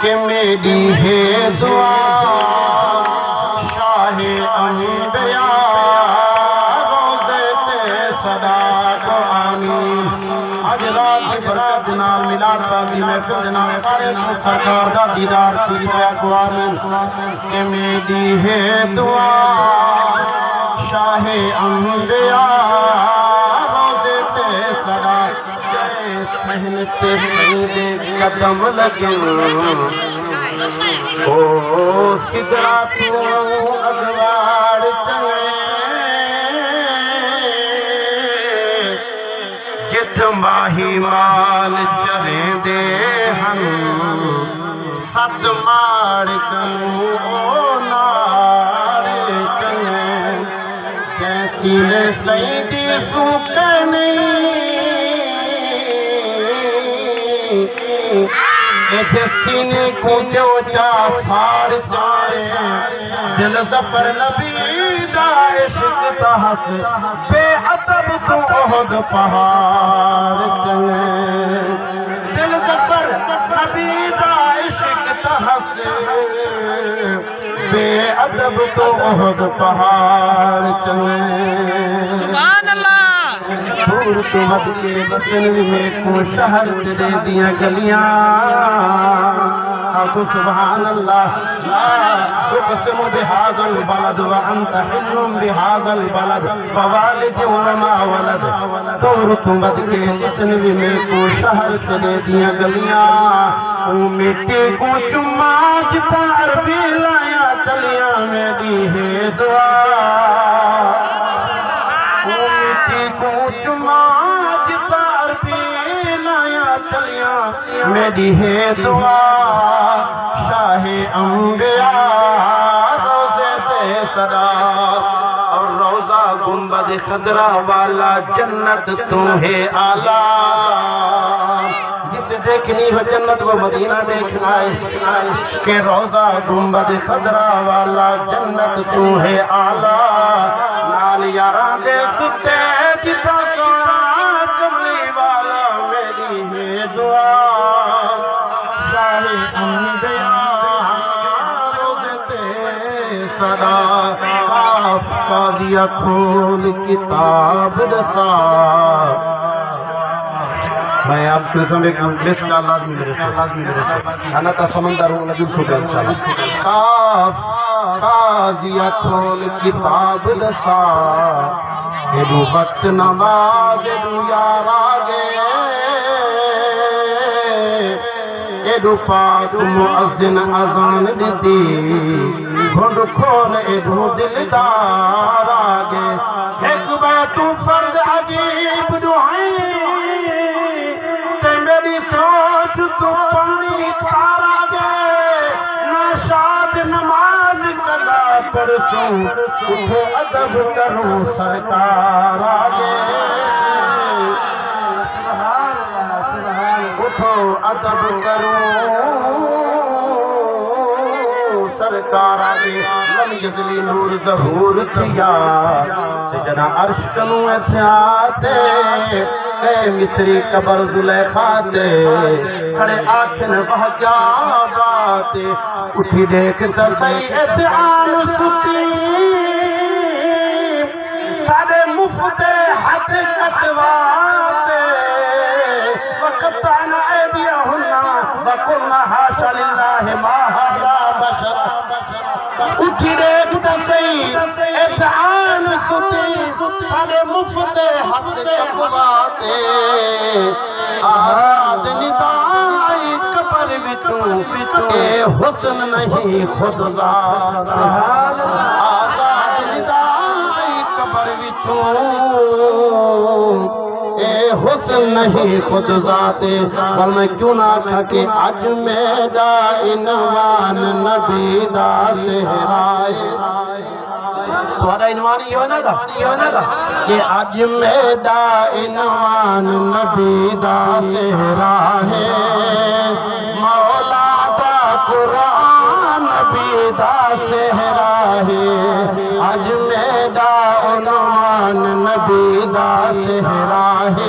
کہ میری ہے دعا شاہ انبیاء روزے تے صدا کو آمین آج رات برکت نال میلاد پاکی محفل جناب سارے سرکار دا دیدار کی دعا کو آمین کہ میری ہے دعا شاہ انبیاء روزے تے صدا سہن سے سید قدم لگے او سدرا تو اگواڑ چلے جت ماہی مال چلے دے ہن ست مار کنو او نارے چلے جیسی نے سیدی سوکنے ایتھے سینے کو جو جا سار جائے دل ظفر نبی دا عشق تحس بے عطب تو احد پہاڑ چلے دل ظفر نبی دا عشق تحس بے عطب تو احد پہاڑ چلے سبحان اللہ دور تو مد کے بسنوی میں کو شہر تیرے دیا گلیاں آکو سبحان اللہ لا اقسم بهذا البلد وانت حل بهذا البلد ووالد وما ولد دور تو مد کے بسنوی میں کو شہر تیرے دیا گلیاں او مٹی کو چما جتا عربی لایا تلیاں میری ہے دعا مٹی کو چما جتا عربی لایا تلیاں میری ہے دعا شاہ انبیاء روزے تے صدا اور روزہ گنبد خضرا والا جنت تو ہے آلہ جسے دیکھنی ہو جنت وہ مدینہ دیکھنا ہے کہ روزہ گنبد خضرا والا جنت تو ہے آلہ نال یاراں دے ستے جتا سونا کملی والا میری ہے دعا شاہ انبیاء روزے تے صدا کاف قاضیہ کھول کتاب رسا میں آپ کے سامنے ایک بس کا لازمی میرے انا تا سمندر ہوں نبی خدا انشاءاللہ کاف قاضیہ کھول کتاب لسا ایڈو وقت نماز ایڈو یار آگے ایڈو پاک مؤذن اذان دیتی گھنڈ کھول ایڈو دلدار آگے ایک بیتو فرض عجیب دعائیں میری سوچ تو پانی تارا گئے نشاد نماز قضا پرسوں اٹھو ادب کروں سرکار آگے اٹھو ادب کروں سرکار آگے لم یزلی نور ظہور کیا جنا عرش کنوں اتھیاتے اے مصری قبر زلیخاتے کھڑے آنکھن بہ کیا باتے اٹھی دیکھتا سید آن ستی سارے مفتے ہاتھ کٹواتے وقتانا ایدیہنہ وقلنا حاشا للہ ما ہذا بشر اٹھی دیکھتا سید آن ستی سارے مفتے ہاتھ کٹواتے آراد ندائی قبر وچوں اے حسن نہیں خود ذات آزاد ندائی قبر وچوں اے حسن نہیں خود ذات پر میں کیوں نہ کھا کہ آج میرا عنوان نبی دا سہرائے تمہارا عنوان یہ ہونا تھا کہ آج میرا عنوان نبی دا سہرا ہے مولا دا قرآن نبی دا سہرا ہے آج میرا عنوان نبی دا سہرا ہے